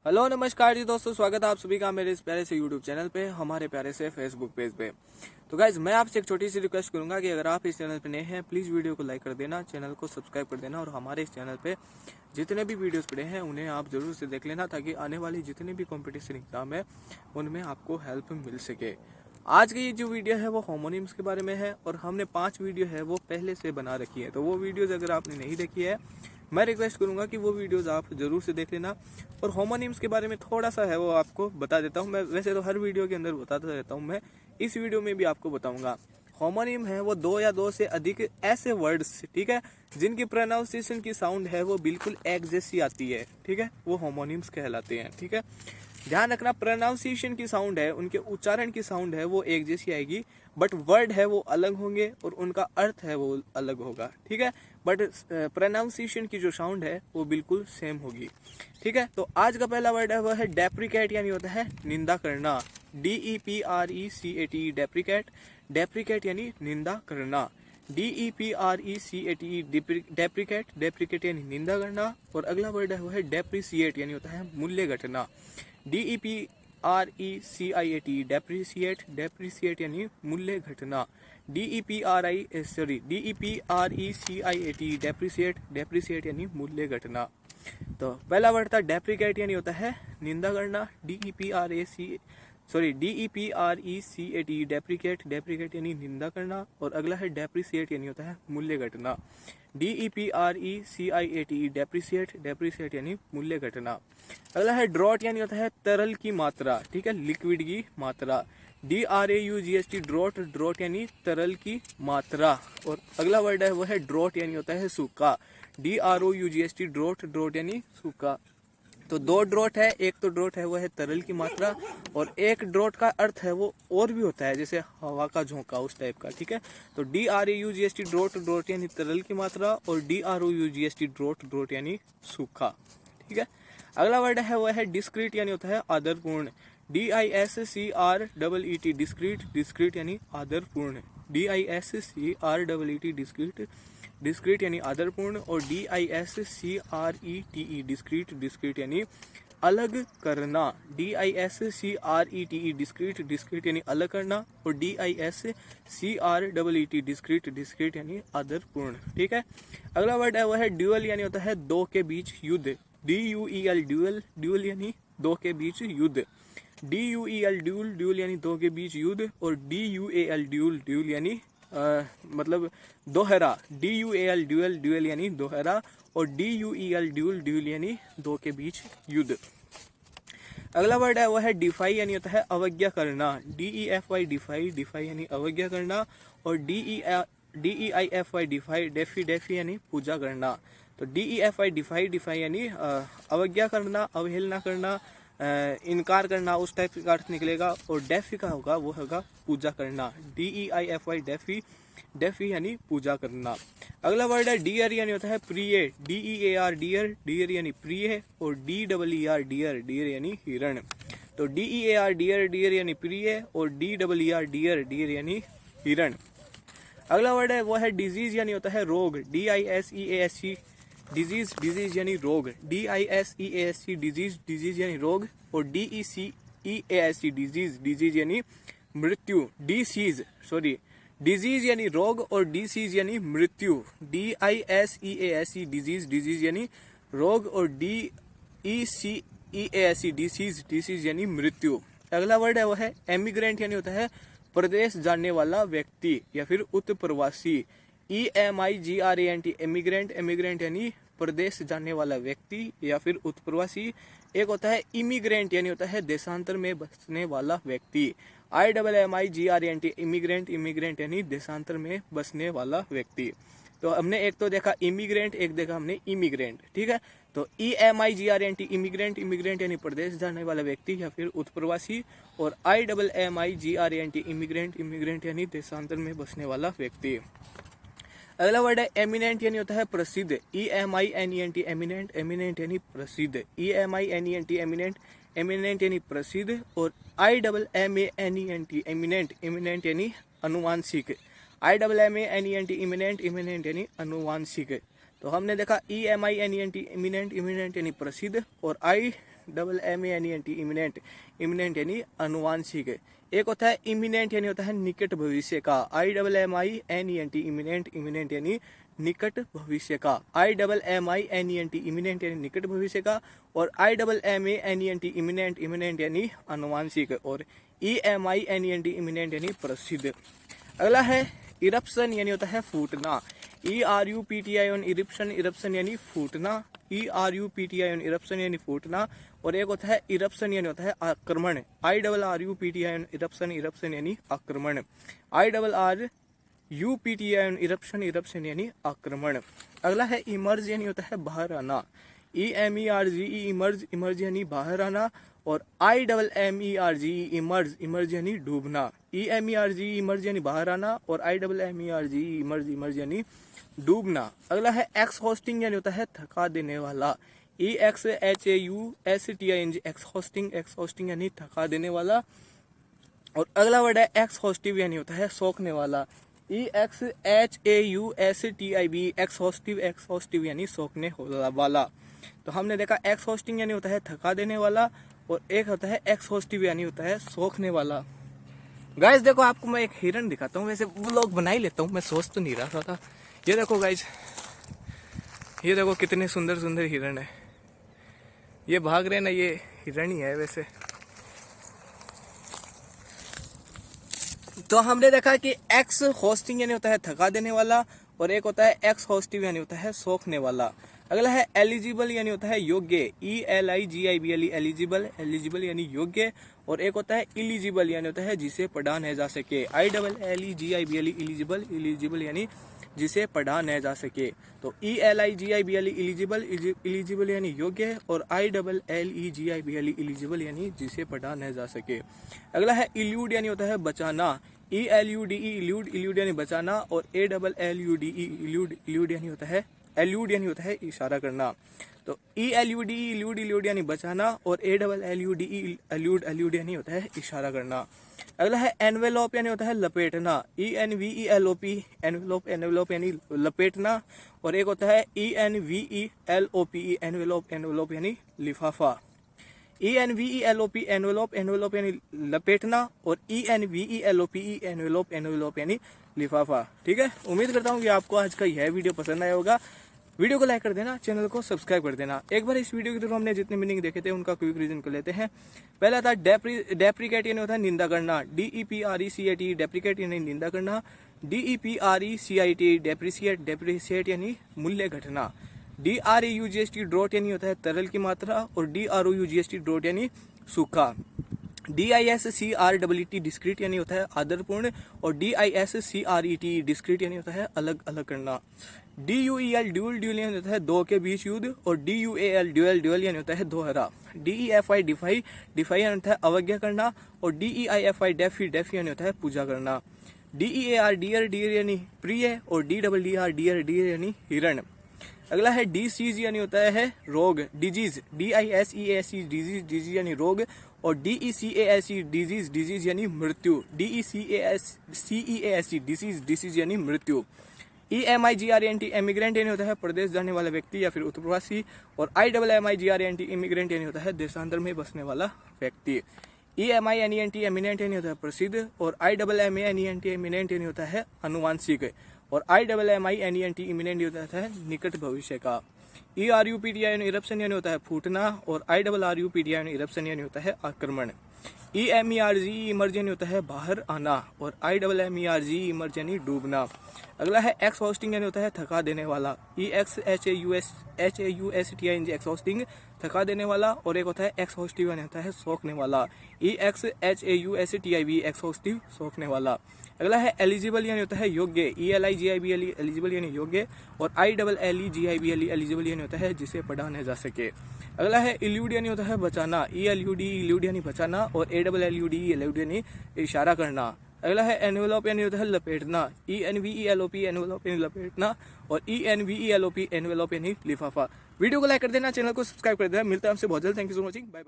Hello नमस्कार जी दोस्तों, स्वागत है आप सभी का मेरे इस प्यारे से यूट्यूब चैनल पे, हमारे प्यारे से फेसबुक पेज पे। तो गाइज मैं आपसे एक छोटी सी रिक्वेस्ट करूंगा कि अगर आप इस चैनल पे नए हैं प्लीज़ वीडियो को लाइक कर देना, चैनल को सब्सक्राइब कर देना और हमारे इस चैनल पे जितने भी वीडियोस पड़े हैं उन्हें आप जरूर से देख लेना, ताकि आने वाली जितने भी कॉम्पिटिशन एग्जाम है उनमें आपको हेल्प मिल सके। आज की ये जो वीडियो है वो होमोनिम्स के बारे में है और हमने 5 वीडियो है वो पहले से बना रखी है, तो वो वीडियोज अगर आपने नहीं देखी है मैं रिक्वेस्ट करूंगा कि वो वीडियोस आप जरूर से देख लेना। और होमोनिम्स के बारे में थोड़ा सा है वो आपको बता देता हूँ। मैं वैसे तो हर वीडियो के अंदर बताता रहता हूँ, मैं इस वीडियो में भी आपको बताऊंगा। होमोनिम है वो 2 या 2 से अधिक ऐसे वर्ड्स, ठीक है, जिनकी प्रोनाउंसिएशन की साउंड है वो बिल्कुल एक जैसी आती है, ठीक है, वो होमोनिम्स कहलाते हैं। ठीक है, ध्यान रखना, प्रोनाउंसिएशन की साउंड है, उनके उच्चारण की साउंड है वो एक जैसी आएगी, बट वर्ड है वो अलग होंगे और उनका अर्थ है वो अलग होगा। ठीक है, बट प्रोनाउंसिएशन की जो साउंड है वो बिल्कुल सेम होगी। ठीक है, तो आज का पहला वर्ड है वो है डेप्रिकेट, यानी होता है निंदा करना। DEPRECAT, deprecate. डेप्रिकेट यानी निंदा करना। DEPRECAT, deprecate. डेप्रिकेट यानी निंदा करना। और अगला वर्ड है वो है डेप्रिसिएट, यानी होता है मूल्य घटना। DEPRECIAT, depreciate. डेप्रिसिएट यानी मूल्य घटना। DEPRECIAT, depreciate. डेप्रिसिएट यानी मूल्य घटना। तो पहला वर्ड था डेप्रिकेट, यानी होता है निंदा करना। DEPRECAT, deprecate. डेप्रिकेट यानी निंदा करना। और अगला है डेप्रिसिएट, यानी होता है मूल्य घटना। DEPRECIAT, depreciate. डेप्रिसिएट यानी मूल्य घटना। अगला है ड्रॉट, यानी होता है तरल की मात्रा, ठीक है, लिक्विड की मात्रा। DRAUGST, drought. ड्रॉट यानी तरल की मात्रा। और अगला वर्ड है वो है ड्रॉट, यानी होता है सूखा। DROUGST, drought. ड्रॉट यानी सूखा। तो 2 ड्रॉट है, एक तो ड्रॉट है वो है तरल की मात्रा, और एक ड्रॉट का अर्थ है वो और भी होता है, जैसे हवा का झोंका, उस टाइप का। ठीक है, तो DRAUGST, ड्रॉट। ड्रॉट यानी तरल की मात्रा। और DROUGST, ड्रॉट। ड्रॉट यानी सूखा। ठीक है, अगला वर्ड है वो है डिस्क्रीट, यानी होता है आदरपूर्ण। DISCREET, discrete. डिस्क्रीट यानी आदरपूर्ण। DISCREET, discrete. डिस्क्रीट यानी आदरपूर्ण। और DISCRETE, डिस्क्रीट। डिस्क्रीट यानी अलग करना। DISCRETE, discrete. डिस्क्रीट यानी अलग करना। और DISCREET, डिस्क्रीट। डिस्क्रीट यानी आदरपूर्ण। ठीक है, अगला वर्ड है वह है ड्यूअल, यानी होता है 2 के बीच युद्ध। DUEL, dual. ड्यूअल यानी 2 के बीच युद्ध। DUEL, dual. ड्यूल यानी 2 के बीच युद्ध। और DUAL, ड्यूल। ड्यूल यानी मतलब दोहरा। DUAL, dual. ड्यूअल यानी दोहरा। और DUEL, ड्यूल। ड्यूल यानी 2 के बीच युद्ध। अगला वर्ड है वो है डिफाई, यानी होता है अवज्ञा करना। DEFY, DeFi. डिफाई यानी अवज्ञा करना। और DEIFY, डिफाई। डेफी। डेफी यानी पूजा करना। तो DEFY, डिफाई। डिफाई यानी अवज्ञा करना, अवहेलना करना, इनकार करना, उस टाइप का अर्थ निकलेगा। और डेफी का होगा वो होगा पूजा करना। DEIFY, DeFi. डेफी यानी पूजा करना। अगला वर्ड है डियर, यानी होता है प्रिय। DEAR, dear. डियर यानी प्रिय। और DEER, डियर। डियर यानी हिरण। तो DEAR, डियर। डियर यानी प्रिय। और DEER, डियर। डियर यानी हिरण। अगला वर्ड है वो है डिजीज, यानी होता है रोग। DISEASC, disease. डिजीज यानी रोग। DISEASC, disease. डिजीज यानी रोग। और DECEASC, डिजीज। डिजीज यानी मृत्यु। डिसीज, सॉरी, डिजीज यानी रोग और डिसीज यानी मृत्यु। DISEASC, disease. डिजीज यानी रोग। और DECEASC, डिसीज। डिसीज यानी मृत्यु। अगला वर्ड है वो है एमिग्रेंट, यानी होता है प्रदेश जानने वाला व्यक्ति या फिर उत्प्रवासी। EMIGRANT, emigrant. एमिग्रेंट यानी प्रदेश जानने वाला व्यक्ति या फिर उत्प्रवासी। एक होता है इमिग्रेंट, यानी होता है देशांतर में बसने वाला व्यक्ति। IMMIGRANT, immigrant. इमिग्रेंट यानी देशांतर में बसने वाला व्यक्ति। तो हमने एक तो देखा इमिग्रेंट, एक देखा हमने इमिग्रेंट। ठीक है, तो EMIGRANT, इमिग्रेंट। इमिग्रेंट यानी प्रदेश जानने वाला व्यक्ति या फिर उत्प्रवासी। और IMMIGRANT, इमिग्रेंट। इमिग्रेंट यानी देशांतर में बसने वाला व्यक्ति। अगला वर्ड है एमिनेंट, यानी होता है प्रसिद्ध। EMINENT, eminent. एमिनेंट यानी प्रसिद्ध। EMINENT, eminent. एमिनेंट यानी प्रसिद्ध। और IMMANENT, एमिनेंट। एमिनेंट यानी अनुवांशिक। IMMANENT, imminent. इमिनेंट यानी अनुवांशिक। तो हमने देखा EMINENT, इमिनेंट। इमिनेंट यानी प्रसिद्ध। और double M A N T imminent, imminent यानी अनुवांशिक। एक होता है इमिनेंट यानी होता है निकट भविष्य का, I double M I N E N T imminent, imminent यानी निकट भविष्य का, I double M I N E N T imminent यानी निकट भविष्य का, और I double M A N E N T imminent, imminent यानी अनुवांशिक, और E M I N E N T imminent यानी प्रसिद्ध। अगला है इरप्शन यानी होता है फूटना, E R U P T I O N eruption, eruption यानी फूटना, E R U P T I O N eruption यानी फूटना, और एक होता है इरप्शन यानी होता है आक्रमण, आई double R U P T I O N eruption, eruption यानी आक्रमण, आई double R U P T I O N eruption, eruption यानी आक्रमण। अगला है इमर्ज यानी होता है बाहर आना, E M E R G E emerge, emerge यानी बाहर आना, और I double M E R G immerge, emerge यानी डूबना, E M E R G emerge यानी बाहर आना, और I double M E R G immerge, emerge यानी डूबना। अगला है एक्सहॉस्टिंग यानी होता है थका देने वाला, E X H A U S T I N G exhausting, exhausting यानी थका देने वाला। और अगला वर्ड है एक्सहॉस्टिव यानी होता है सोखने वाला, E X H A U S T I B exhaustive, exhaustive यानी सोखने वाला। तो हमने देखा एक्सहॉस्टिंग यानी होता है थका देने वाला, और एक होता है एक्सहॉस्टिव यानी होता है सोखने वाला। गाइस देखो आपको मैं एक हिरन दिखाता हूँ, वैसे व्लॉग बना ही लेता हूँ, मैं सोच तो नहीं रहा था। ये देखो गाइस, ये देखो कितने सुंदर सुंदर हिरन है, ये भाग रहे ना, ये हिरन ही है वैसे। तो हमने देखा कि एक्स होस्टिंग यानी होता है थका देने वाला, और एक होता है एक्स होस्टिव यानी होता है सोखने वाला। अगला है एलिजिबल यानी होता है योग्य, E L I G I B L, eligible, eligible यानी योग्य, और एक होता है इलिजिबल यानी होता है जिसे पढ़ा न जा सके, I double L E G I B L, eligible, eligible यानी जिसे पढ़ा न जा सके। तो E L I G I B L eligible, eligible यानी योग्य, और I double L E G I B L illegible यानी जिसे पढ़ा न जा सके। अगला है इल्यूड यानी होता है बचाना, E L U D E elude, elude यानी बचाना, और A double L U D E elude, elude यानी होता है, एल्यूड यानी होता है इशारा करना। तो E L U D E elude, elude यानी बचाना, और A double L U D E allude, allude यानी होता है इशारा करना। अगला है एनवेलोप यानी होता है लपेटना, E N V E L O P, envelope, envelope यानी लपेटना, और एक होता है E N V E L O P, envelope, envelope यानी लिफाफा, E N V E L O P envelope, envelope यानी लपेटना, और E N V E L O P envelope, envelope यानी लिफाफा। ठीक है, उम्मीद करता हूँ कि आपको आज का यह वीडियो पसंद आया होगा। वीडियो को लाइक कर देना, चैनल को सब्सक्राइब कर देना। एक बार इस वीडियो के थ्रू हमने जितने मीनिंग देखे थे उनका क्विक रीजन कर लेते हैं। पहला था डेप्रिकेट यानी होता है निंदा करना, D E P R E C I T, deprecate यानी निंदा करना, D E P R E C I T, depreciate, depreciate यानी मूल्य घटना, D R U G S T drought यानी होता है तरल की मात्रा, और D R O U G S T drought यानी सूखा, D I S C R W T discrete यानी होता है आदरपूर्ण, और D I S C are E T discrete यानी होता है अलग अलग करना, D U E L duel, duel यानी होता है दो के बीच युद्ध, और D U A L dual, dual यानी होता है दोहरा, D E F I defy, defy यानी होता है अवज्ञा करना, और D E I F I deify, deify यानी होता है पूजा करना, D E A R dear, dear यानी प्रिय, और D double D R dear, dear यानी हिरण। अगला है डिसीज यानी होता है रोग, disease, D I S E S E disease, disease यानी रोग, और D E C A S E disease, disease यानी मृत्यु, D E C A S E decease, decease यानी मृत्यु। E M I G R N T emigrant यानी होता है प्रदेश जाने वाला व्यक्ति या फिर उत्प्रवासी, और I double M I G R N T immigrant यानी होता है देशांतर में बसने वाला व्यक्ति। E M I N E N T eminent यानी होता है प्रसिद्ध, और I double M A N E N T eminent यानी होता है अनुवांशिक, और I double M I N E N T imminent होता है निकट भविष्य का। E R U P T I eruption यानी होता है फूटना, और I double R U P T I eruption यानी होता है आक्रमण। E M E R G emerge यानी होता है बाहर आना, और I double M E R G emerge यानी डूबना। अगला है एक्सहॉस्टिंग यानी होता है थका देने वाला, E X H A U S T I N G exhausting थका देने वाला, और एक होता है एक्सहॉस्टिव यानी होता है सोखने वाला, E X H A U S T I B exhaustive सोखने वाला। अगला है एलिजिबल यानी होता है योग्य, E L I G I B L eligible यानी योग्य, और I double L E G I B L eligible यानी होता है जिसे पढ़ा न जा सके। अगला है इल्यूड यानी होता है बचाना, E L U D elude यानी बचाना, और A double L U D allude यानी इशारा करना। अगला है एनवेलोप यानी होता है लपेटना, E N V E L O P envelope यानी लपेटना, और E N V E L O P envelope यानी लिफाफा। वीडियो को लाइक कर देना, चैनल को सब्सक्राइब कर देना। मिलता है हमसे बहुत जल्द। Thank you so much, bye bye.